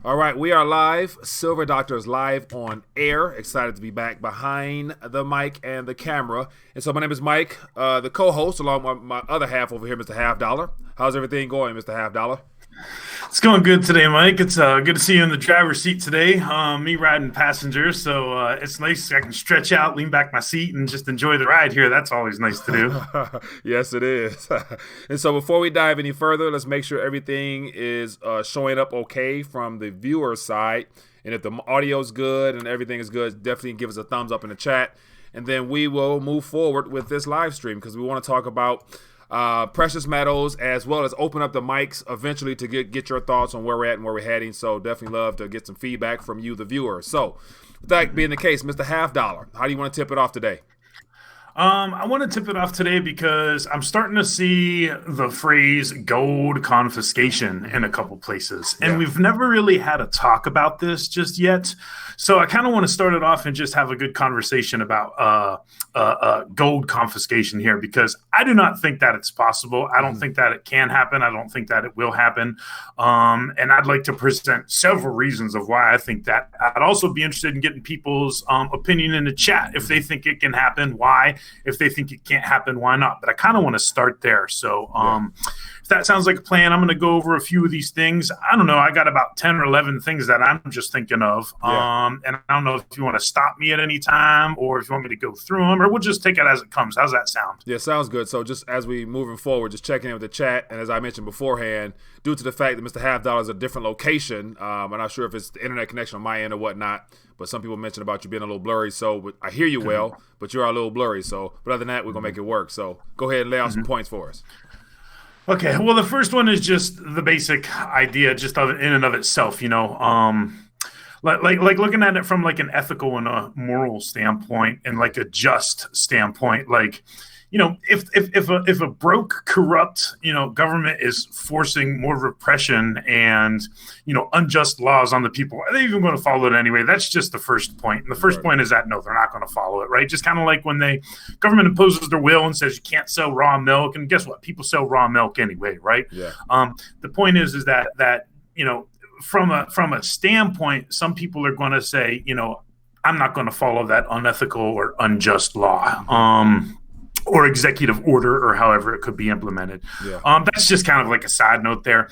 All right, we are live. Silver Doctor is live on air. Excited to be back behind the mic and the camera. And so my name is Mike, the co-host, along with my other half over here, Mr. Half Dollar. How's everything going, Mr. Half Dollar? It's going good today, Mike. It's good to see you in the driver's seat today. Me riding passenger, so it's nice. I can stretch out, lean back my seat, and just enjoy the ride here. That's always nice to do. Yes, it is. And so before we dive any further, let's make sure everything is showing up okay from the viewer side. And if the audio's good and everything is good, definitely give us a thumbs up in the chat. And then we will move forward with this live stream because we want to talk about precious metals, as well as open up the mics eventually to get your thoughts on where we're at and where we're heading. So definitely love to get some feedback from you, the viewer. So with that being the case, Mr. Half Dollar, how do you want to tip it off today? I want to tip it off today because I'm starting to see the phrase gold confiscation in a couple places. And Yeah. we've never really had a talk about this just yet. So I kind of want to start it off and just have a good conversation about gold confiscation here, because I do not think that it's possible. I don't think that it can happen. I don't think that it will happen. And I'd like to present several reasons of why I think that. I'd also be interested in getting people's opinion in the chat. If they think it can happen, why? If they think it can't happen, why not? But I kind of want to start there. So if that sounds like a plan, I'm going to go over a few of these things. I don't know. I got about 10 or 11 things that I'm just thinking of. And I don't know if you want to stop me at any time or if you want me to go through them, or we'll just take it as it comes. How's that sound? Yeah, sounds good. So just as we moving forward, just checking in with the chat, and as I mentioned beforehand, due to the fact that Mr. Half Dollar is a different location, I'm not sure if it's the internet connection on my end or whatnot, but some people mentioned about you being a little blurry. So I hear you well, but you are a little blurry. So, but other than that, we're gonna make it work. So go ahead and lay out some points for us. Okay. Well, the first one is just the basic idea, just of in and of itself. Like looking at it from like an ethical and a moral standpoint, and like a just standpoint. Like, if a broke, corrupt, government is forcing more repression and, unjust laws on the people, are they even going to follow it anyway? That's just the first point. And the first point is that no, they're not going to follow it, right? Just kind of like when government imposes their will and says you can't sell raw milk, and guess what? People sell raw milk anyway, right? Yeah. The point is that from a standpoint, some people are going to say, I'm not going to follow that unethical or unjust law. Or executive order, or however it could be implemented. Yeah. That's just kind of like a side note there.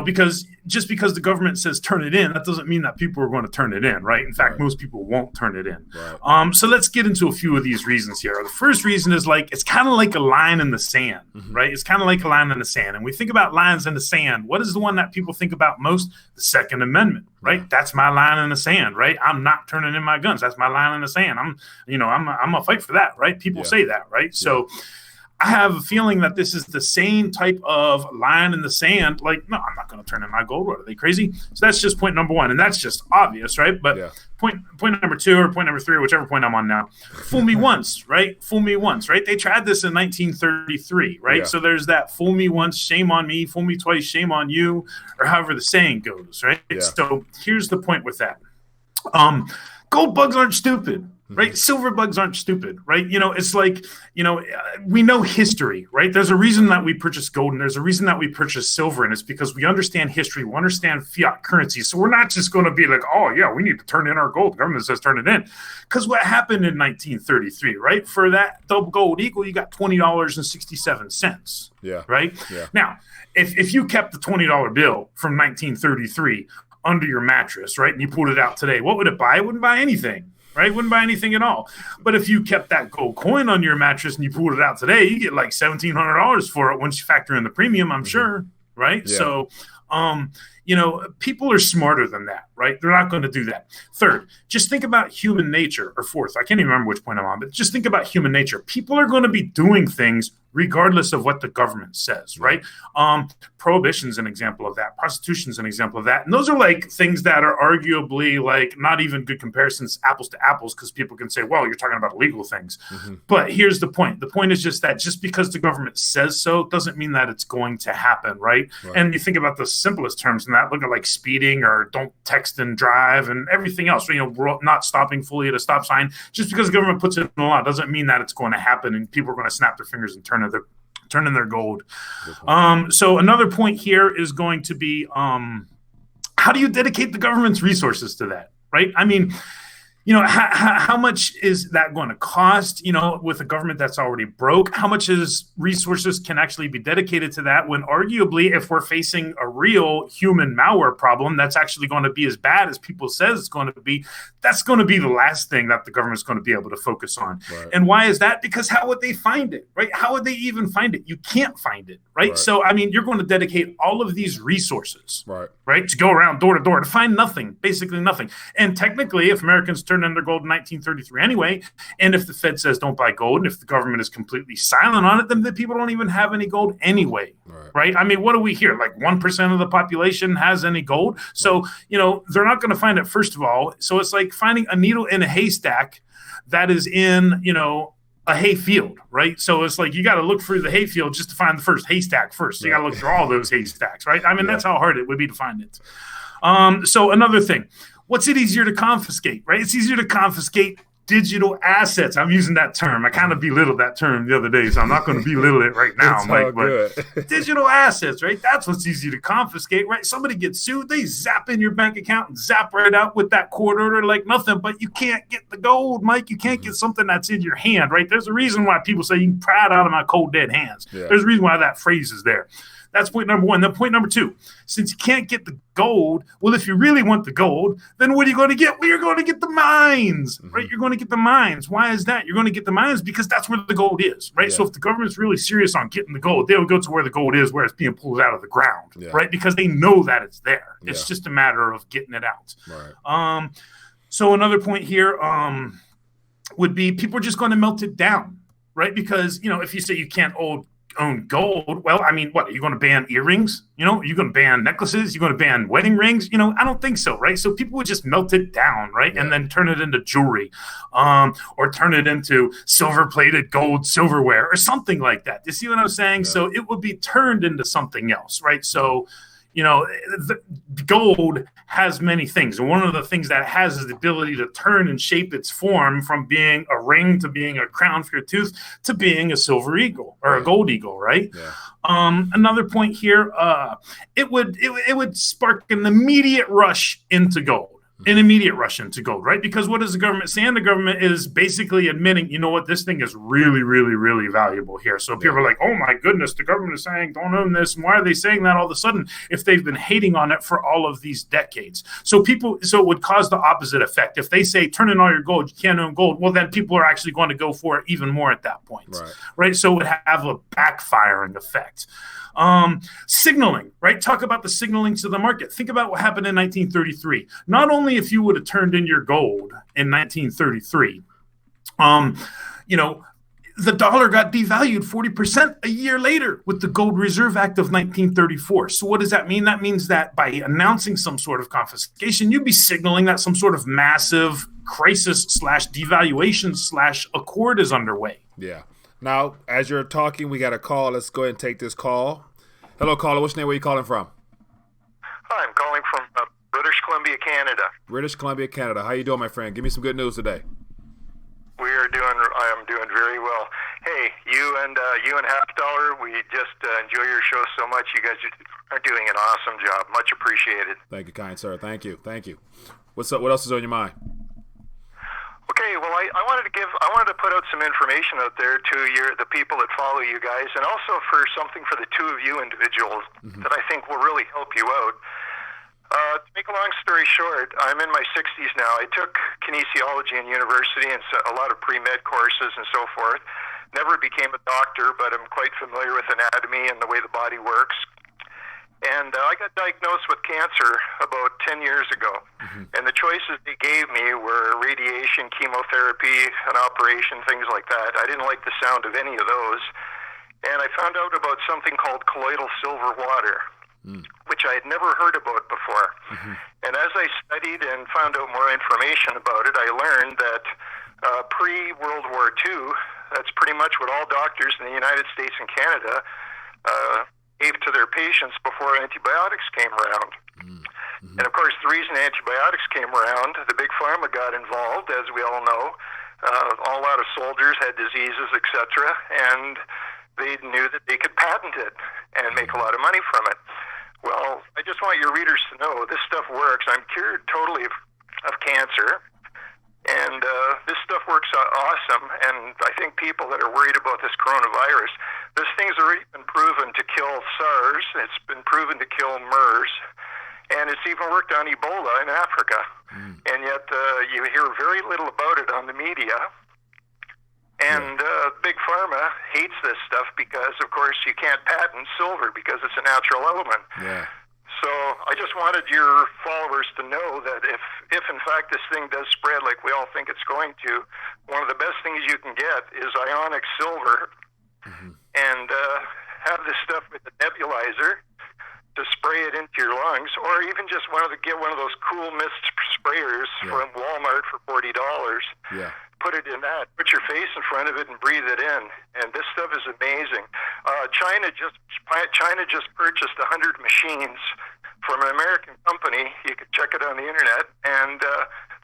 Because just because the government says turn it in, that doesn't mean that people are going to turn it in, right? In fact, most people won't turn it in. Right. So let's get into a few of these reasons here. The first reason is it's kind of like a line in the sand, right? It's kind of like a line in the sand. And we think about lines in the sand. What is the one that people think about most? The Second Amendment, right? That's my line in the sand, right? I'm not turning in my guns. That's my line in the sand. I'm gonna fight for that, right? People say that, right? So I have a feeling that this is the same type of line in the sand. Like, no, I'm not going to turn in my gold. What, are they crazy? So that's just point number one. And that's just obvious, right? But point number two, or point number three, or whichever point I'm on now, fool me once, right? Fool me once, right? They tried this in 1933, right? Yeah. So there's that fool me once, shame on me, fool me twice, shame on you, or however the saying goes, right? Yeah. So here's the point with that. Gold bugs aren't stupid, right? Silver bugs aren't stupid, right? It's like, we know history, right? There's a reason that we purchase gold, and there's a reason that we purchase silver, and it's because we understand history, we understand fiat currency. So we're not just going to be like, oh yeah, we need to turn in our gold. The government says turn it in. Because what happened in 1933, right? For that double gold equal, you got $20.67. Yeah. Right? Yeah. Now, if you kept the $20 bill from 1933 under your mattress, right, and you pulled it out today, what would it buy? It wouldn't buy anything, right? Wouldn't buy anything at all. But if you kept that gold coin on your mattress and you pulled it out today, you get like $1,700 for it once you factor in the premium, I'm sure, right? Yeah. So, people are smarter than that, right? They're not going to do that. Third, just think about human nature, or fourth, I can't even remember which point I'm on, but just think about human nature. People are going to be doing things regardless of what the government says, right? Prohibition's an example of that. Prostitution's an example of that. And those are like things that are arguably like not even good comparisons, apples to apples, because people can say, well, you're talking about illegal things. But here's the point. The point is just that just because the government says so doesn't mean that it's going to happen, right? And you think about the simplest terms in that, look at like speeding or don't text and drive and everything else, we're not stopping fully at a stop sign. Just because the government puts it in the law doesn't mean that it's going to happen and people are going to snap their fingers and turn in their gold. So another point here is going to be how do you dedicate the government's resources to that, right? I mean, how much is that going to cost, with a government that's already broke? How much is resources can actually be dedicated to that when arguably if we're facing a real human malware problem that's actually going to be as bad as people says it's going to be, that's going to be the last thing that the government's going to be able to focus on. Right. And why is that? Because how would they find it, right? How would they even find it? You can't find it, right? So, I mean, you're going to dedicate all of these resources, right, to go around door to door to find nothing, basically nothing. And technically, if Americans turn in their gold in 1933 anyway, and if the Fed says don't buy gold, and if the government is completely silent on it, then the people don't even have any gold anyway, right? I mean, what do we hear? Like 1% of the population has any gold. So, they're not going to find it, first of all. So it's like finding a needle in a haystack that is in, a hay field, right? So it's like you got to look through the hay field just to find the first haystack first. So you got to look through all those haystacks, right? I mean, that's how hard it would be to find it. So another thing, what's it easier to confiscate, right? It's easier to confiscate digital assets. I'm using that term. I kind of belittled that term the other day, so I'm not going to belittle it right now, Mike. But digital assets, right? That's what's easy to confiscate, right? Somebody gets sued, they zap in your bank account and zap right out with that court order like nothing, but you can't get the gold, Mike. You can't get something that's in your hand, right? There's a reason why people say you can pry it out of my cold, dead hands. Yeah. There's a reason why that phrase is there. That's point number one. Then point number two, since you can't get the gold, well, if you really want the gold, then what are you going to get? Well, you're going to get the mines, right? You're going to get the mines. Why is that? You're going to get the mines because that's where the gold is, right? Yeah. So if the government's really serious on getting the gold, they'll go to where the gold is, where it's being pulled out of the ground, right? Because they know that it's there. It's just a matter of getting it out. Right. So another point here would be people are just going to melt it down, right? Because, if you say you can't own gold, well, I mean, what, are you going to ban earrings? Are you going to ban necklaces? You're going to ban wedding rings? I don't think so, right? So people would just melt it down, right? And then turn it into jewelry, or turn it into silver-plated gold silverware or something like that. You see what I'm saying? So it would be turned into something else, right? So, the gold has many things. And one of the things that it has is the ability to turn and shape its form from being a ring to being a crown for your tooth to being a silver eagle or a gold eagle, right? Yeah. Another point here, it would spark an immediate rush into gold. An immediate rush into gold, right? Because what is the government saying? The government is basically admitting, this thing is really, really, really valuable here. So people are like, oh my goodness, the government is saying don't own this. And why are they saying that all of a sudden if they've been hating on it for all of these decades? So it would cause the opposite effect. If they say turn in all your gold, you can't own gold, well, then people are actually going to go for it even more at that point, right? So it would have a backfiring effect. Signaling, right? Talk about the signaling to the market. Think about what happened in 1933. Not only if you would have turned in your gold in 1933, the dollar got devalued 40% a year later with the Gold Reserve Act of 1934. So what does that mean? That means that by announcing some sort of confiscation, you'd be signaling that some sort of massive crisis / devaluation / accord is underway. Yeah. Now, as you're talking, we got a call. Let's go ahead and take this call. Hello, caller. What's your name? Where are you calling from? Hi, I'm calling from British Columbia, Canada. British Columbia, Canada. How you doing, my friend? Give me some good news today. I am doing very well. Hey, you and Half Dollar, we just enjoy your show so much. You guys are doing an awesome job. Much appreciated. Thank you, kind sir. Thank you. What's up? What else is on your mind? Okay, well, I wanted to put out some information out there to the people that follow you guys, and also for something for the two of you individuals that I think will really help you out. To make a long story short, I'm in my 60s now. I took kinesiology in university and a lot of pre-med courses and so forth. Never became a doctor, but I'm quite familiar with anatomy and the way the body works. And I got diagnosed with cancer about 10 years ago. And the choices they gave me were radiation, chemotherapy, an operation, things like that. I didn't like the sound of any of those. And I found out about something called colloidal silver water, which I had never heard about before. And as I studied and found out more information about it, I learned that pre-World War II, that's pretty much what all doctors in the United States and Canada gave to their patients before antibiotics came around. And of course, the reason antibiotics came around, the big pharma got involved, as we all know. A lot of soldiers had diseases, etc., and they knew that they could patent it and make a lot of money from it. Well, I just want your readers to know this stuff works. I'm cured totally of cancer. And this stuff works awesome. And I think people that are worried about this coronavirus, this thing's already been proven to kill SARS. It's been proven to kill MERS. And it's even worked on Ebola in Africa. And yet you hear very little about it on the media. And Big Pharma hates this stuff because, of course, you can't patent silver because it's a natural element. Yeah. So I just wanted your followers to know that if in fact this thing does spread like we all think it's going to, one of the best things you can get is ionic silver, and have this stuff with a nebulizer to spray it into your lungs, or even just get one of those cool mist sprayers from Walmart for $40. Yeah. Put it in that. Put your face in front of it and breathe it in. And this stuff is amazing. China just purchased 100 machines from an American company. You can check it on the internet, and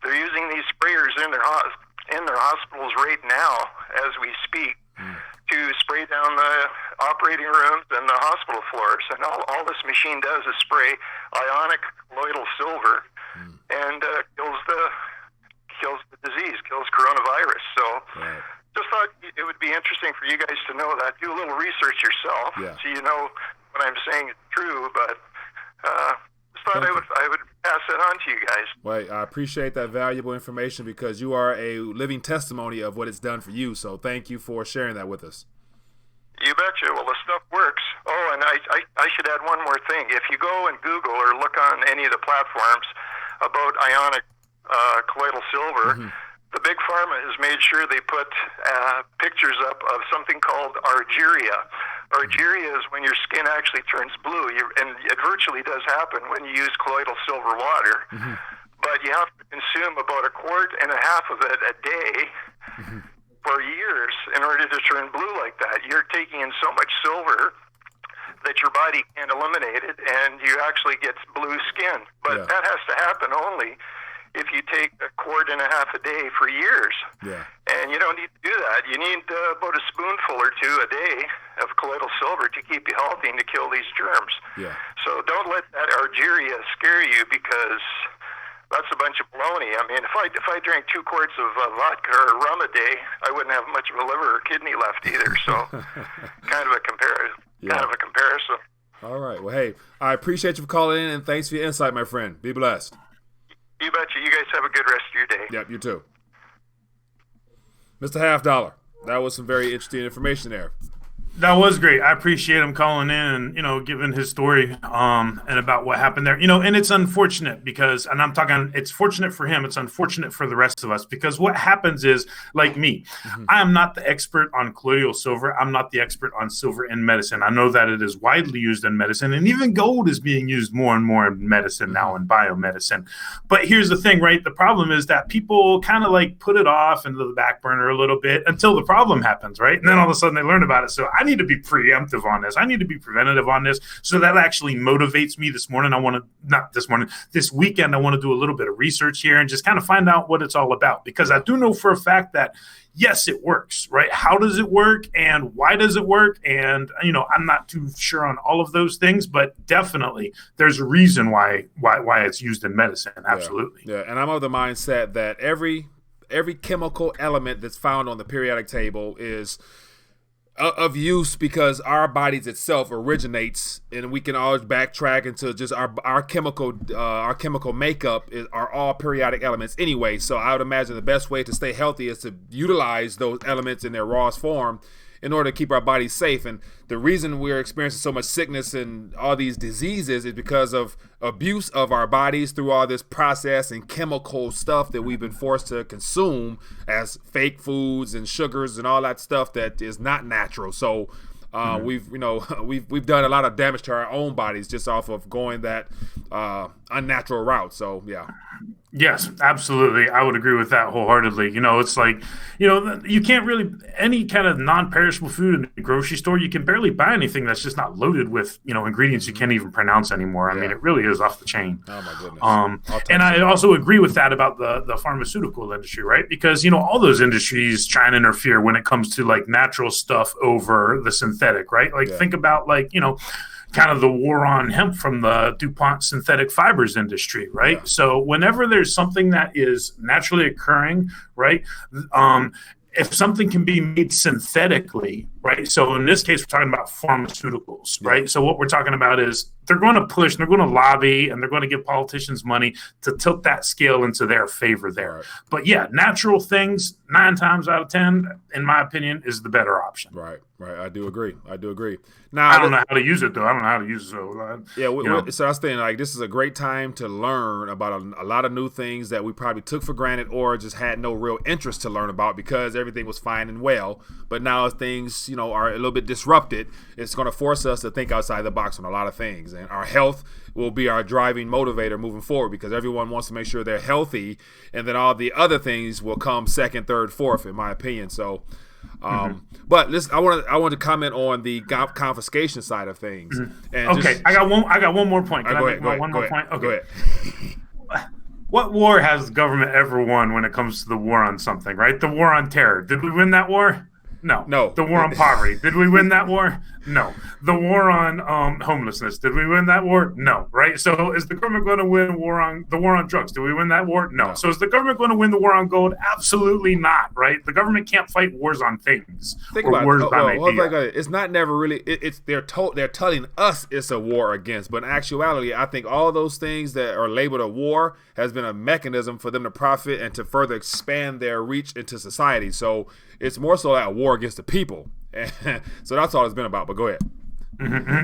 they're using these sprayers in their hospitals right now as we speak to spray down the operating rooms and the hospital floors. And all this machine does is spray ionic colloidal silver and kills the disease, kills coronavirus. So just thought it would be interesting for you guys to know that. Do a little research yourself so you know what I'm saying is true, but just thought I would pass it on to you guys. Well, I appreciate that valuable information because you are a living testimony of what it's done for you. So thank you for sharing that with us. You betcha. Well, the stuff works. Oh, and I should add one more thing. If you go and Google or look on any of the platforms about ionic colloidal silver, the Big Pharma has made sure they put pictures up of something called argyria. Argyria is when your skin actually turns blue, and it virtually does happen when you use colloidal silver water. But you have to consume about 1.5 quarts of it a day for years in order to turn blue like that. You're taking in so much silver that your body can't eliminate it, and you actually get blue skin. But that has to happen only if you take 1.5 quarts a day for years. And you don't need to do that. You need about a spoonful or two a day of colloidal silver to keep you healthy and to kill these germs. So don't let that argyria scare you, because that's a bunch of baloney. I mean, if I drank 2 quarts of vodka or rum a day, I wouldn't have much of a liver or kidney left either. So kind of a comparison. All right. Well, hey, I appreciate you for calling in, and thanks for your insight, my friend. Be blessed. You betcha. You guys have a good rest of your day. Yep, you too. Mr. Half Dollar, that was some very interesting information there. That was great. I appreciate him calling in and, giving his story and about what happened there. And it's unfortunate because, and I'm talking, it's fortunate for him. It's unfortunate for the rest of us, because what happens is, like me, I am not the expert on colloidal silver. I'm not the expert on silver in medicine. I know that it is widely used in medicine, and even gold is being used more and more in medicine now, in biomedicine. But here's the thing, right? The problem is that people kind of like put it off into the back burner a little bit until the problem happens, right? And then all of a sudden they learn about it. So I need to be preemptive on this. I need to be preventative on this. So that actually motivates me this weekend. I want to do a little bit of research here and just kind of find out what it's all about, because I do know for a fact that yes, it works, right? How does it work and why does it work? And, I'm not too sure on all of those things, but definitely there's a reason why it's used in medicine. Absolutely. Yeah. And I'm of the mindset that every chemical element that's found on the periodic table is of use because our bodies itself originates, and we can always backtrack into just our chemical makeup are all periodic elements anyway. So I would imagine the best way to stay healthy is to utilize those elements in their rawest form in order to keep our bodies safe. And the reason we're experiencing so much sickness and all these diseases is because of abuse of our bodies through all this process and chemical stuff that we've been forced to consume as fake foods and sugars and all that stuff that is not natural. So we've done a lot of damage to our own bodies just off of going that unnatural route. So yeah. Yes, absolutely. I would agree with that wholeheartedly. It's like, you can't really, any kind of non-perishable food in the grocery store, you can barely buy anything that's just not loaded with, ingredients you can't even pronounce anymore. I mean, it really is off the chain. Oh my goodness. And I also agree with that about the pharmaceutical industry, right? Because, all those industries try and interfere when it comes to like natural stuff over the synthetic, right? Like think about like, kind of the war on hemp from the DuPont synthetic fibers industry, right? Yeah. So whenever there's something that is naturally occurring, right, if something can be made synthetically, right? So in this case, we're talking about pharmaceuticals, right? Yeah. So what we're talking about is they're going to push, they're going to lobby, and they're going to give politicians money to tilt that scale into their favor there. Right. But yeah, natural things, 9 times out of 10, in my opinion, is the better option. Right. I do agree. Now, I don't know how to use it, though. I don't know how to use it. So, so I was thinking, like, this is a great time to learn about a lot of new things that we probably took for granted or just had no real interest to learn about because everything was fine and well. But now as things, are a little bit disrupted, it's going to force us to think outside the box on a lot of things. And our health will be our driving motivator moving forward because everyone wants to make sure they're healthy. And then all the other things will come second, third, fourth, in my opinion. So, but listen, I want to comment on the confiscation side of things. And okay, I got one more point. Can I make one more point? Okay. Go ahead. What war has the government ever won when it comes to the war on something, right? The war on terror. Did we win that war? No. The war on poverty. Did we win that war? No. The war on homelessness. Did we win that war? No. Right? So is the government going to win the war on drugs? Did we win that war? No. So is the government going to win the war on gold? Absolutely not. Right? The government can't fight wars on things. Think about it. It's not never really. They're telling us it's a war against, but in actuality, I think all those things that are labeled a war has been a mechanism for them to profit and to further expand their reach into society. So it's more so a war against the people. So that's all it's been about. But go ahead.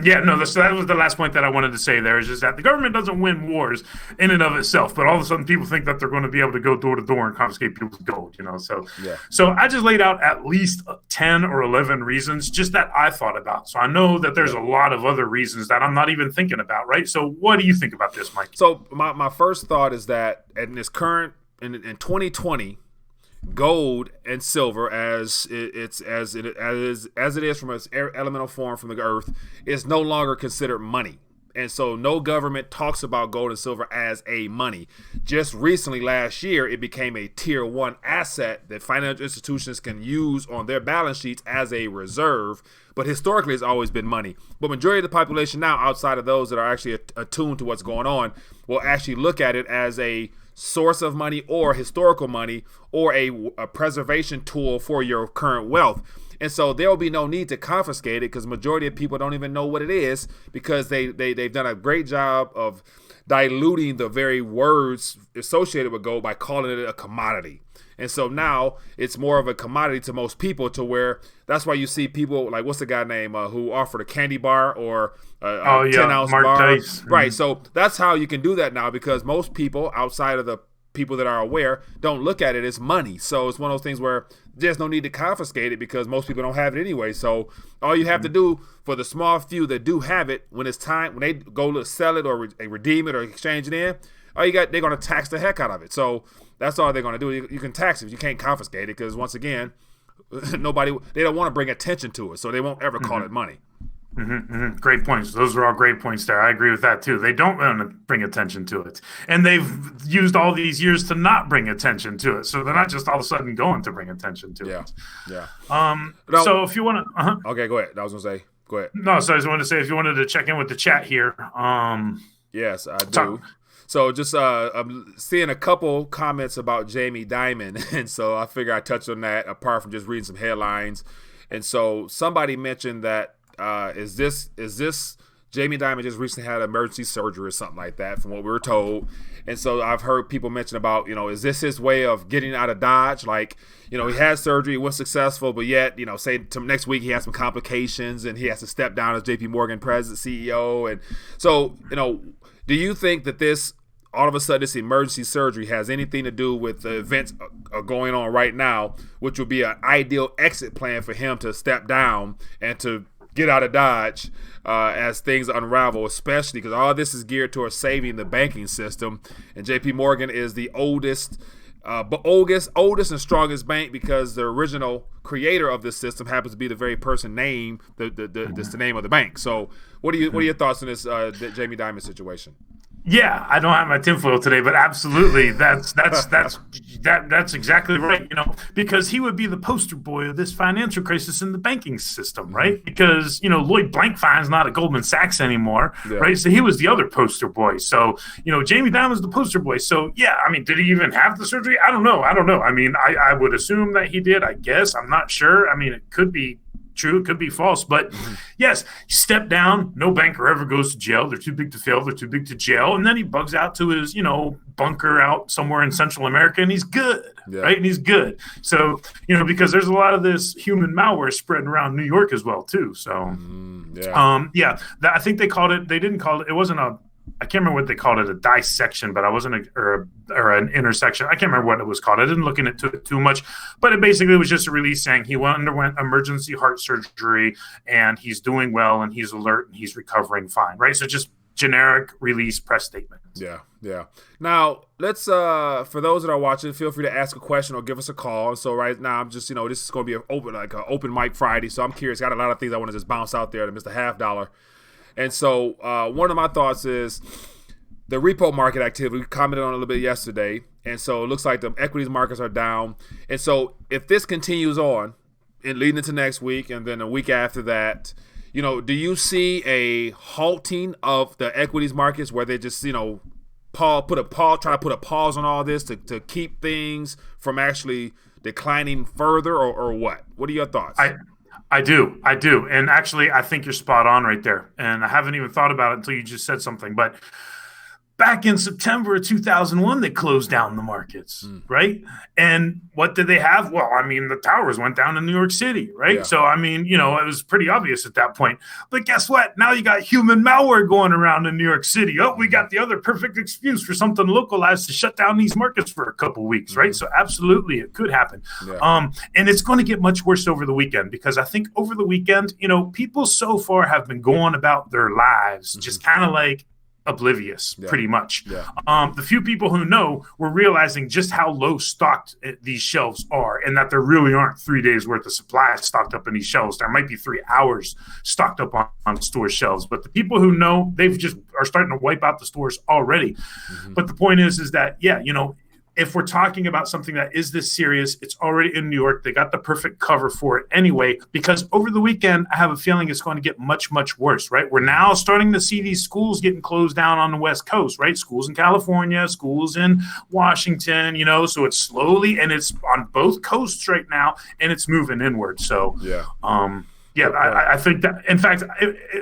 Yeah, no, so that was the last point that I wanted to say there is just that the government doesn't win wars in and of itself, but all of a sudden people think that they're going to be able to go door to door and confiscate people's gold, So, yeah. So I just laid out at least 10 or 11 reasons just that I thought about. So I know that there's a lot of other reasons that I'm not even thinking about, right? So what do you think about this, Mike? So my first thought is that in this current, in 2020, gold and silver, as it is from its elemental form from the earth, is no longer considered money, and so no government talks about gold and silver as a money. Just recently, last year, it became a tier 1 asset that financial institutions can use on their balance sheets as a reserve. But historically, it's always been money. But majority of the population now, outside of those that are actually attuned to what's going on, will actually look at it as a source of money or historical money or a preservation tool for your current wealth. And so there will be no need to confiscate it because majority of people don't even know what it is because they've done a great job of diluting the very words associated with gold by calling it a commodity. And so now it's more of a commodity to most people to where that's why you see people like, what's the guy name who offered a candy bar or a 10-ounce Mark bar? Tice. Right. So that's how you can do that now because most people outside of the people that are aware don't look at it as money. So it's one of those things where there's no need to confiscate it because most people don't have it anyway. So all you have to do for the small few that do have it, when it's time, when they go to sell it or redeem it or exchange it in, they're going to tax the heck out of it. So that's all they're going to do. You can tax it. You can't confiscate it because once again, they don't want to bring attention to it. So they won't ever call it money. Great points. Those are all great points there. I agree with that too. They don't want to bring attention to it. And they've used all these years to not bring attention to it. So they're not just all of a sudden going to bring attention to it. Yeah. So if you want to... Okay, go ahead. I was going to say, go ahead. No, so I just wanted to say if you wanted to check in with the chat here. Yes, I do. So just I'm seeing a couple comments about Jamie Dimon. And so I figure I touched on that apart from just reading some headlines. And so somebody mentioned that is this Jamie Dimon just recently had emergency surgery or something like that from what we were told. And so I've heard people mention about, is this his way of getting out of Dodge? Like, he had surgery, it was successful, but yet, say next week he has some complications and he has to step down as JP Morgan president, CEO. And so, do you think that this, all of a sudden, this emergency surgery has anything to do with the events going on right now, which would be an ideal exit plan for him to step down and to get out of Dodge as things unravel, especially because all this is geared towards saving the banking system. And JP Morgan is the oldest and strongest bank because the original creator of this system happens to be the very person named that's the name of the bank. So what are your thoughts on this Jamie Dimon situation? Yeah, I don't have my tinfoil today, but absolutely, that's exactly right. Because he would be the poster boy of this financial crisis in the banking system, right? Because Lloyd Blankfein's not at Goldman Sachs anymore, Yeah. right? So he was the other poster boy. So Jamie Dimon was the poster boy. So yeah, I mean, did he even have the surgery? I don't know. I mean, I would assume that he did. I guess I'm not sure. I mean, it could be true, it could be false, but yes, step down. No banker ever goes to jail. They're too big to fail. They're too big to jail. And then he bugs out to his, bunker out somewhere in Central America, and he's good, right? And he's good. So, because there's a lot of this human malware spreading around New York as well too. So, I think they called it. They didn't call it. It wasn't a. I can't remember what they called it, a dissection, but I wasn't or an intersection. I can't remember what it was called. I didn't look into it too much, but it basically was just a release saying he underwent emergency heart surgery and he's doing well and he's alert and he's recovering fine, right? So just generic release press statement. Yeah. Now let's for those that are watching, feel free to ask a question or give us a call. So right now I'm just this is going to be an open mic Friday, so I'm curious. Got a lot of things I want to just bounce out there to Mr. Half Dollar. And so one of my thoughts is the repo market activity. We commented on it a little bit yesterday. And so it looks like the equities markets are down. And so if this continues on and leading into next week and then a week after that, do you see a halting of the equities markets where they just, try to put a pause on all this to keep things from actually declining further or what? What are your thoughts? I do. And actually, I think you're spot on right there. And I haven't even thought about it until you just said something. But back in September of 2001, they closed down the markets, right? And what did they have? Well, I mean, the towers went down in New York City, right? Yeah. So, I mean, it was pretty obvious at that point. But guess what? Now you got human malware going around in New York City. Oh, we got the other perfect excuse for something localized to shut down these markets for a couple weeks, right? So absolutely, it could happen. Yeah. And it's going to get much worse over the weekend because I think over the weekend, people so far have been going about their lives just kind of like oblivious, pretty much. The few people who know were realizing just how low stocked these shelves are and that there really aren't 3 days worth of supply stocked up in these shelves. There might be 3 hours stocked up on store shelves, but the people who know, they've just are starting to wipe out the stores already. But the point is that, if we're talking about something that is this serious, it's already in New York. They got the perfect cover for it anyway, because over the weekend, I have a feeling it's going to get much, much worse, right? We're now starting to see these schools getting closed down on the West Coast, right? Schools in California, schools in Washington, so it's slowly, and it's on both coasts right now, and it's moving inward. So, I think that, in fact,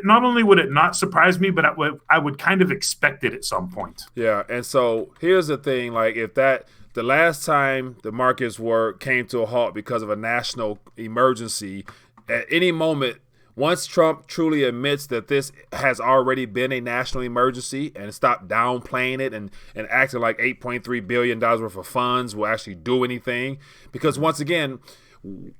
not only would it not surprise me, but I would kind of expect it at some point. Yeah, and so here's the thing: like, if the last time the markets came to a halt because of a national emergency, at any moment, once Trump truly admits that this has already been a national emergency and stop downplaying it and acting like $8.3 billion worth of funds will actually do anything, because once again,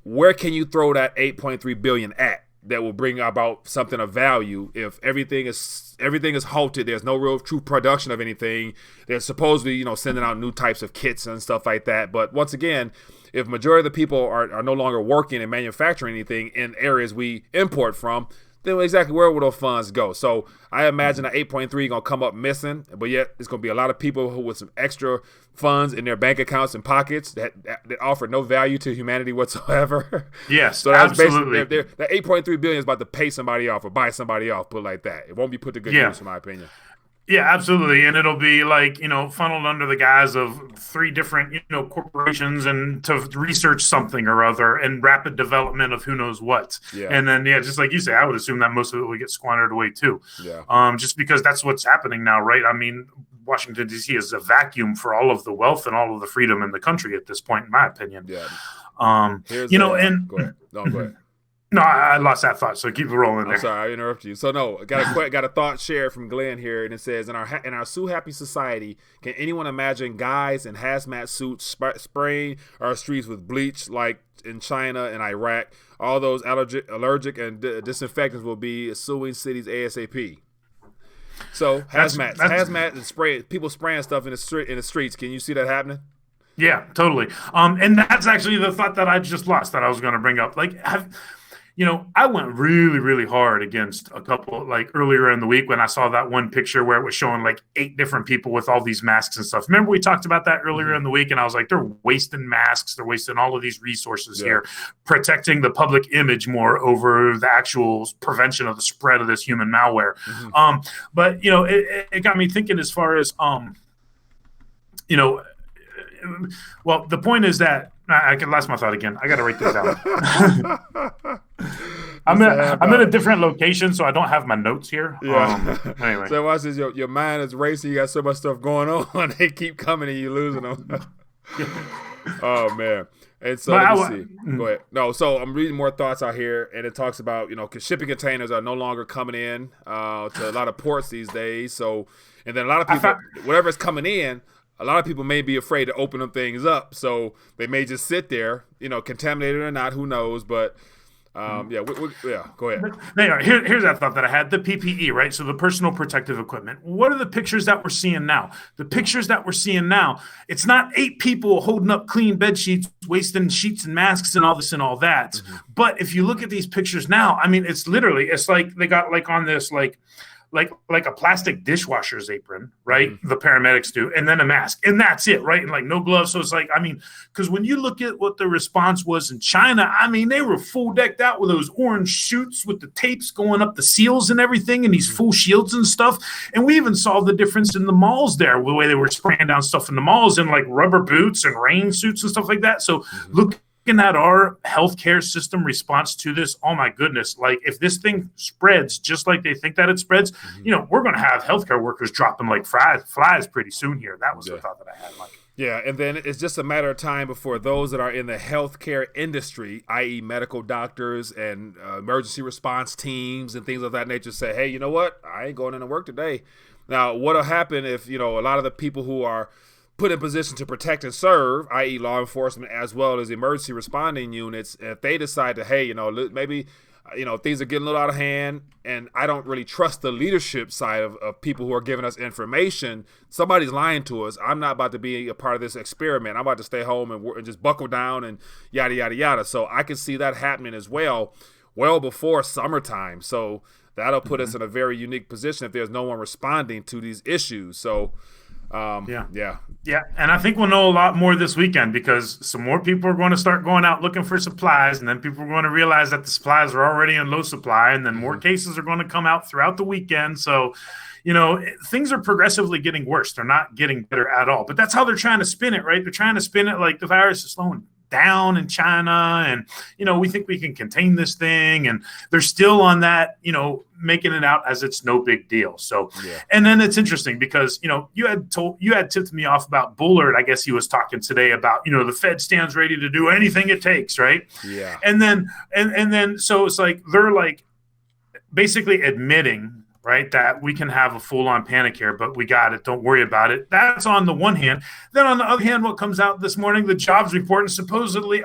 where can you throw that $8.3 billion at that will bring about something of value if everything is halted? There's no real true production of anything. They're supposedly sending out new types of kits and stuff like that. But once again, if majority of the people are no longer working and manufacturing anything in areas we import from, then exactly where will those funds go? So I imagine that 8.3 going to come up missing, but yet it's going to be a lot of people who with some extra funds in their bank accounts and pockets that offer no value to humanity whatsoever. Yes, so that's absolutely. Basically, that 8.3 billion is about to pay somebody off or buy somebody off, put it like that. It won't be put to good use, in my opinion. Yeah, absolutely. And it'll be like, funneled under the guise of 3 different, corporations and to research something or other and rapid development of who knows what. Yeah. And then, just like you say, I would assume that most of it would get squandered away too. Yeah. Just because that's what's happening now, right? I mean, Washington, D.C. is a vacuum for all of the wealth and all of the freedom in the country at this point, in my opinion. Yeah. And go ahead. No, go ahead. No, I lost that thought, so keep it rolling there. I'm sorry, I interrupted you. So no, got a thought shared from Glenn here, and it says, in our Sue Happy society, can anyone imagine guys in hazmat suits spraying our streets with bleach like in China and Iraq? All those allergic and disinfectants will be suing cities ASAP. So hazmat and people spraying stuff in the streets. Can you see that happening? Yeah, totally. And that's actually the thought that I just lost that I was going to bring up. Like, I went really, really hard against a couple, like earlier in the week when I saw that one picture where it was showing like 8 different people with all these masks and stuff. Remember we talked about that earlier in the week, and I was like, they're wasting masks. They're wasting all of these resources here, protecting the public image more over the actual prevention of the spread of this human malware. But, it got me thinking as far as, well, the point is that I lost my thought again. I got to write this down. I'm in a different location, so I don't have my notes here. Yeah. Anyway. So watch this. Your mind is racing. You got so much stuff going on. They keep coming and you losing them. Oh, man. And so let me see. Go ahead. No, so I'm reading more thoughts out here, and it talks about, shipping containers are no longer coming in to a lot of ports these days. So, and then a lot of people, whatever's coming in, a lot of people may be afraid to open them things up. So they may just sit there, contaminated or not, who knows. But go ahead. Here's that thought that I had. The PPE, right? So the personal protective equipment. What are the pictures that we're seeing now? The pictures that we're seeing now, it's not 8 people holding up clean bed sheets, wasting sheets and masks and all this and all that. But if you look at these pictures now, I mean, it's like they got like on this like a plastic dishwasher's apron, right? The paramedics do, and then a mask, and that's it, right? And like no gloves. So it's like, I mean, because when you look at what the response was in China, I mean, they were full decked out with those orange suits with the tapes going up the seals and everything, and these full shields and stuff. And we even saw the difference in the malls there, the way they were spraying down stuff in the malls in like rubber boots and rain suits and stuff like that. So looking at our healthcare system response to this, oh my goodness, like if this thing spreads just like they think that it spreads, we're going to have healthcare workers dropping like flies pretty soon here. That was the thought that I had, Mike. Yeah, and then it's just a matter of time before those that are in the healthcare industry, i.e. medical doctors and emergency response teams and things of that nature, say, hey, you know what? I ain't going into work today. Now, what'll happen if, a lot of the people who are put in position to protect and serve, i.e. law enforcement as well as emergency responding units, if they decide to, hey, maybe, things are getting a little out of hand and I don't really trust the leadership side of people who are giving us information. Somebody's lying to us. I'm not about to be a part of this experiment. I'm about to stay home and just buckle down and yada, yada, yada. So I can see that happening as well before summertime. So that'll put us in a very unique position if there's no one responding to these issues. So, and I think we'll know a lot more this weekend because some more people are going to start going out looking for supplies, and then people are going to realize that the supplies are already in low supply, and then more cases are going to come out throughout the weekend. So, things are progressively getting worse. They're not getting better at all. But that's how they're trying to spin it, right? They're trying to spin it like the virus is slowing down in China, and we think we can contain this thing, and they're still on that, making it out as it's no big deal. So, and then it's interesting because you had tipped me off about Bullard. I guess he was talking today about the Fed stands ready to do anything it takes, right? Yeah. And then so it's like they're like basically admitting, right, that we can have a full-on panic here, but we got it. Don't worry about it. That's on the one hand. Then on the other hand, what comes out this morning, the jobs report, and supposedly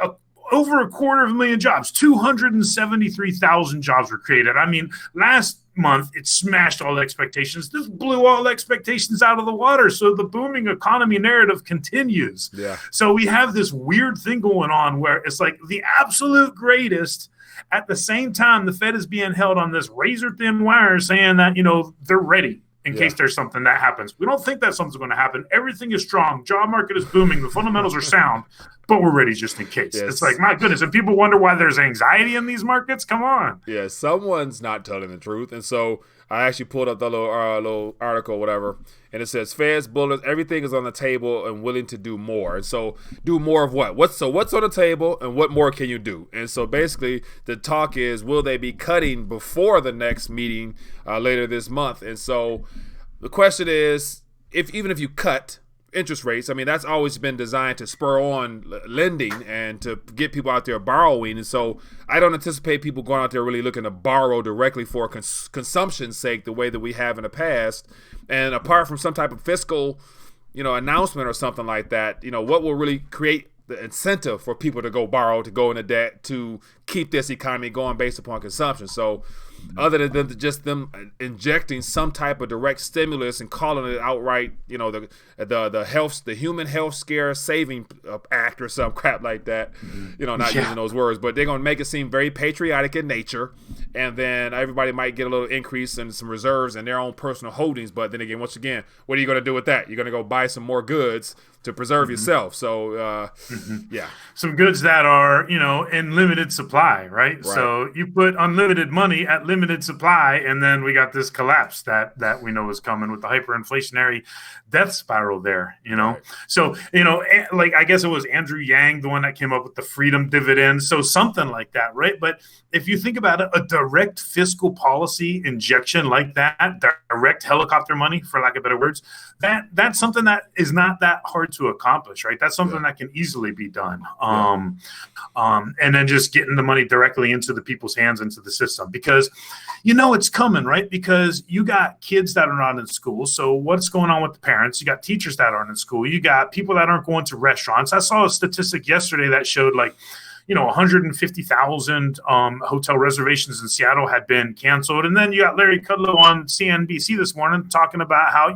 over 250,000 jobs, 273,000 jobs were created. I mean, last month it smashed all expectations. This blew all expectations out of the water. So the booming economy narrative continues. Yeah. So we have this weird thing going on where it's like the absolute greatest. At the same time, the Fed is being held on this razor-thin wire saying that, they're ready in case there's something that happens. We don't think that something's going to happen. Everything is strong. Job market is booming. The fundamentals are sound, but we're ready just in case. Yes. It's like, my goodness. And people wonder why there's anxiety in these markets. Come on. Yeah, someone's not telling the truth. And so I actually pulled up the little article, whatever, and it says Feds, bullets, everything is on the table and willing to do more. And so do more of what? What's on the table and what more can you do? And so basically the talk is, will they be cutting before the next meeting later this month? And so the question is, even if you cut interest rates, I mean, that's always been designed to spur on lending and to get people out there borrowing. And so I don't anticipate people going out there really looking to borrow directly for consumption's sake the way that we have in the past. And apart from some type of fiscal, announcement or something like that, what will really create the incentive for people to go borrow, to go into debt, to keep this economy going based upon consumption. So other than just them injecting some type of direct stimulus and calling it outright, the human health scare saving act or some crap like that, not using those words, but they're going to make it seem very patriotic in nature. And then everybody might get a little increase in some reserves and their own personal holdings. But then again, once again, what are you going to do with that? You're going to go buy some more goods to preserve yourself. So, some goods that are, in limited supply, right? So you put unlimited money at limited supply, and then we got this collapse that we know is coming with the hyperinflationary death spiral there, Right. So, like I guess it was Andrew Yang, the one that came up with the freedom dividend. So something like that, right? But if you think about it, a direct fiscal policy injection like that, direct helicopter money, for lack of better words, that's something that is not that hard to accomplish, right? That's something that can easily be done. And then just getting the money directly into the people's hands, into the system, because it's coming, right? Because you got kids that are not in school. So what's going on with the parents? You got teachers that aren't in school. You got people that aren't going to restaurants. I saw a statistic yesterday that showed 150,000 hotel reservations in Seattle had been canceled. And then you got Larry Kudlow on CNBC this morning talking about how,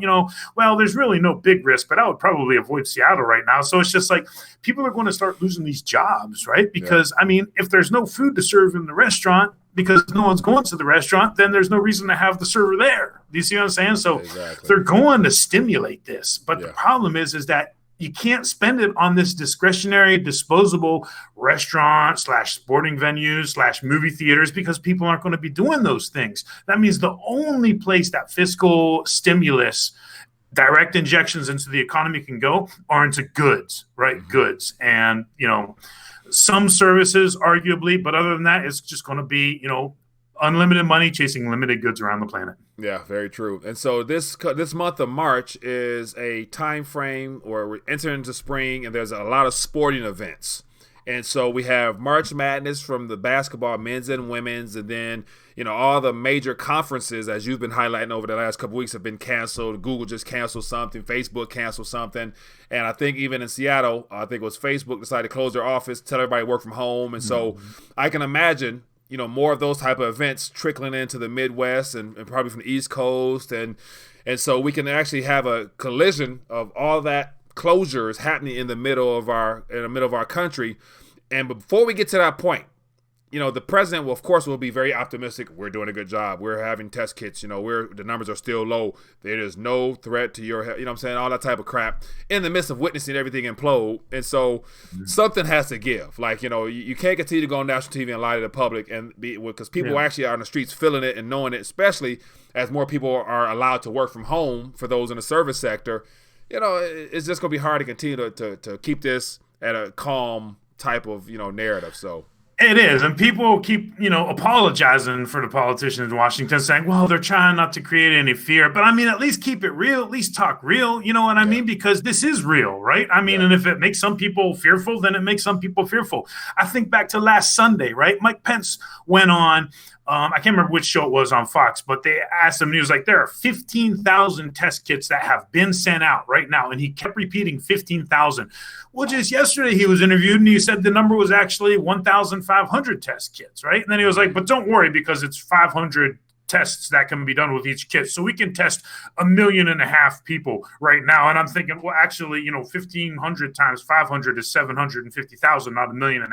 there's really no big risk, but I would probably avoid Seattle right now. So it's just like people are going to start losing these jobs, right? Because, if there's no food to serve in the restaurant because no one's going to the restaurant, then there's no reason to have the server there. Do you see what I'm saying? So they're going to stimulate this. But the problem is that you can't spend it on this discretionary, disposable restaurant / sporting venues / movie theaters, because people aren't going to be doing those things. That means the only place that fiscal stimulus, direct injections into the economy can go are into goods, right? Goods. And, some services, arguably, but other than that, it's just going to be, unlimited money chasing limited goods around the planet. Yeah, very true. And so this month of March is a time frame where we're entering into spring, and there's a lot of sporting events. And so we have March Madness from the basketball, men's and women's, and then all the major conferences, as you've been highlighting over the last couple of weeks, have been canceled. Google just canceled something. Facebook canceled something. And I think even in Seattle, I think it was Facebook decided to close their office, tell everybody to work from home. And so I can imagine more of those type of events trickling into the Midwest and probably from the East Coast. And so we can actually have a collision of all that closures happening in the middle of our country. And before we get to that point, the president will be very optimistic. We're doing a good job. We're having test kits. The numbers are still low. There is no threat to your health. All that type of crap in the midst of witnessing everything implode. And so something has to give. You can't continue to go on national TV and lie to the public, and because people actually are on the streets feeling it and knowing it, especially as more people are allowed to work from home for those in the service sector. It's just going to be hard to continue to keep this at a calm type of, narrative. So it is. And people keep, apologizing for the politicians in Washington, saying, well, they're trying not to create any fear. But at least keep it real, at least talk real. You know what I mean? Because this is real, right? And if it makes some people fearful, then it makes some people fearful. I think back to last Sunday, right? Mike Pence went on, I can't remember which show it was on Fox, but they asked him, and he was like, there are 15,000 test kits that have been sent out right now. And he kept repeating 15,000. Well, just yesterday he was interviewed and he said the number was actually 1,500 test kits, right? And then he was like, but don't worry, because it's 500 tests that can be done with each kit. So we can test 1.5 million people right now. And I'm thinking, well, actually, 1,500 times 500 is 750,000, not 1.5 million.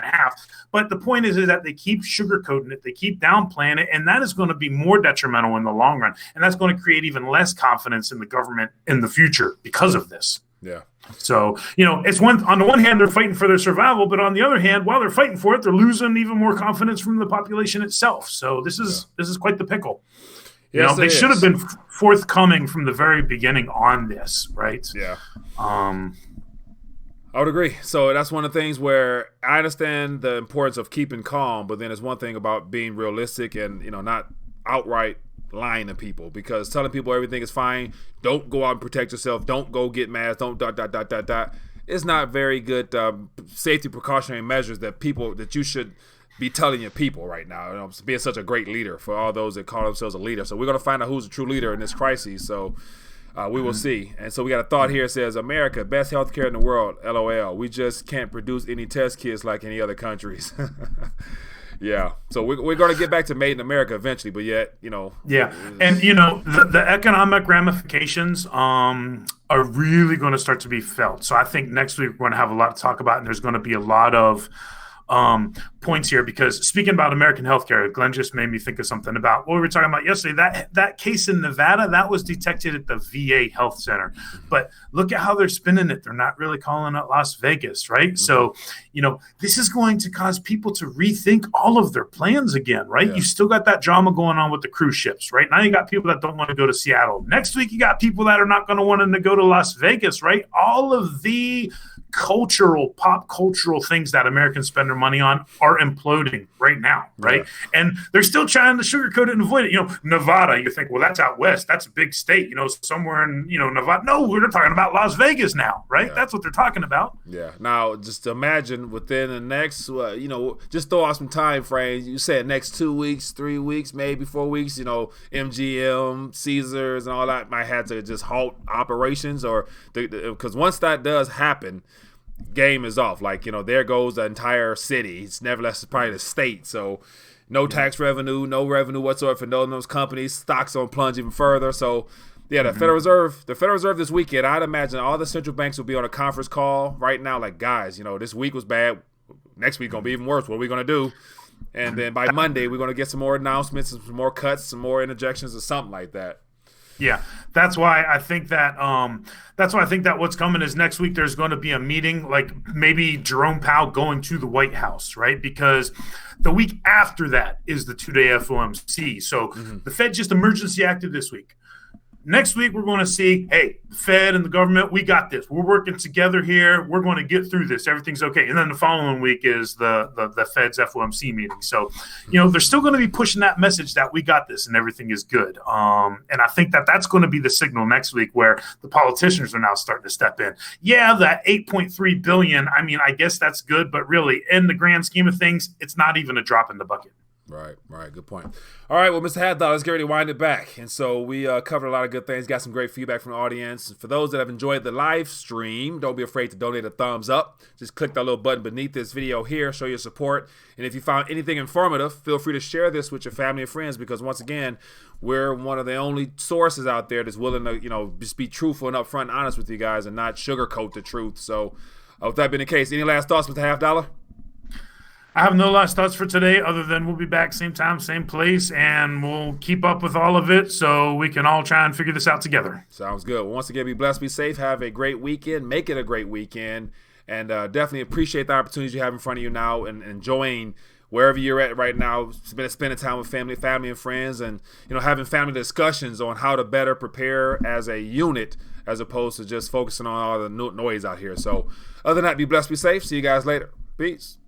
But the point is that they keep sugarcoating it. They keep downplaying it. And that is going to be more detrimental in the long run. And that's going to create even less confidence in the government in the future because of this. Yeah. So, it's on the one hand, they're fighting for their survival, but on the other hand, while they're fighting for it, they're losing even more confidence from the population itself. So this is quite the pickle. Yes, they should have been forthcoming from the very beginning on this, right? Yeah. I would agree. So that's one of the things where I understand the importance of keeping calm, but then there's one thing about being realistic and, not outright lying to people, because telling people everything is fine, don't go out and protect yourself, don't go get masks, don't ... It's not very good safety precautionary measures that you should be telling your people right now. Being such a great leader for all those that call themselves a leader. So we're going to find out who's a true leader in this crisis. So We will see. And so we got a thought here. It says, America, best healthcare in the world. LOL. We just can't produce any test kits like any other countries. Yeah. So we're going to get back to made in America eventually, but yet, Yeah. And, the economic ramifications are really going to start to be felt. So I think next week we're going to have a lot to talk about, and there's going to be a lot of points here, because speaking about American healthcare, Glenn just made me think of something about what we were talking about yesterday. That case in Nevada, that was detected at the VA health center. But look at how they're spinning it. They're not really calling it Las Vegas, right? Mm-hmm. So, this is going to cause people to rethink all of their plans again, right? Yeah. You still got that drama going on with the cruise ships, right? Now you got people that don't want to go to Seattle. Next week, you got people that are not going to want to go to Las Vegas, right? All of the pop cultural things that Americans spend their money on are imploding right now, right? Yeah. And they're still trying to sugarcoat it and avoid it. Nevada, you think, well, that's out west. That's a big state, somewhere in, Nevada. No, we're talking about Las Vegas now, right? Yeah. That's what they're talking about. Yeah. Now, just imagine within the next, just throw out some time frames. You said next 2 weeks, 3 weeks, maybe 4 weeks, MGM, Caesars, and all that might have to just halt operations, or because once that does happen, game is off. Like, there goes the entire city. It's nevertheless probably the state. So no tax revenue, no revenue whatsoever for those companies. Stocks on plunge even further. So yeah, the Federal Reserve this weekend, I'd imagine all the central banks will be on a conference call right now. Like, guys, this week was bad. Next week gonna be even worse. What are we gonna do? And then by Monday, we're gonna get some more announcements, some more cuts, some more interjections, or something like that. Yeah, that's why I think that what's coming is next week there's going to be a meeting, like maybe Jerome Powell going to the White House, right? Because the week after that is the 2-day FOMC. So the Fed just emergency acted this week. Next week, we're going to see, hey, the Fed and the government, we got this. We're working together here. We're going to get through this. Everything's okay. And then the following week is the Fed's FOMC meeting. So, they're still going to be pushing that message that we got this and everything is good. And I think that's going to be the signal next week, where the politicians are now starting to step in. Yeah, that $8.3 billion, I guess that's good. But really, in the grand scheme of things, it's not even a drop in the bucket. Right. Good point. All right, well, Mr. Haddow, let's get ready to wind it back. And so we covered a lot of good things, got some great feedback from the audience. For those that have enjoyed the live stream, don't be afraid to donate a thumbs up. Just click that little button beneath this video here, show your support. And if you found anything informative, feel free to share this with your family and friends, because once again, we're one of the only sources out there that's willing to, just be truthful and upfront and honest with you guys and not sugarcoat the truth. So with that being the case, any last thoughts, Mr. Half Dollar? I have no last thoughts for today, other than we'll be back same time, same place, and we'll keep up with all of it so we can all try and figure this out together. Sounds good. Well, once again, be blessed, be safe, have a great weekend, make it a great weekend, and definitely appreciate the opportunities you have in front of you now and enjoying wherever you're at right now, spending time with family and friends, and having family discussions on how to better prepare as a unit as opposed to just focusing on all the noise out here. So other than that, be blessed, be safe. See you guys later. Peace.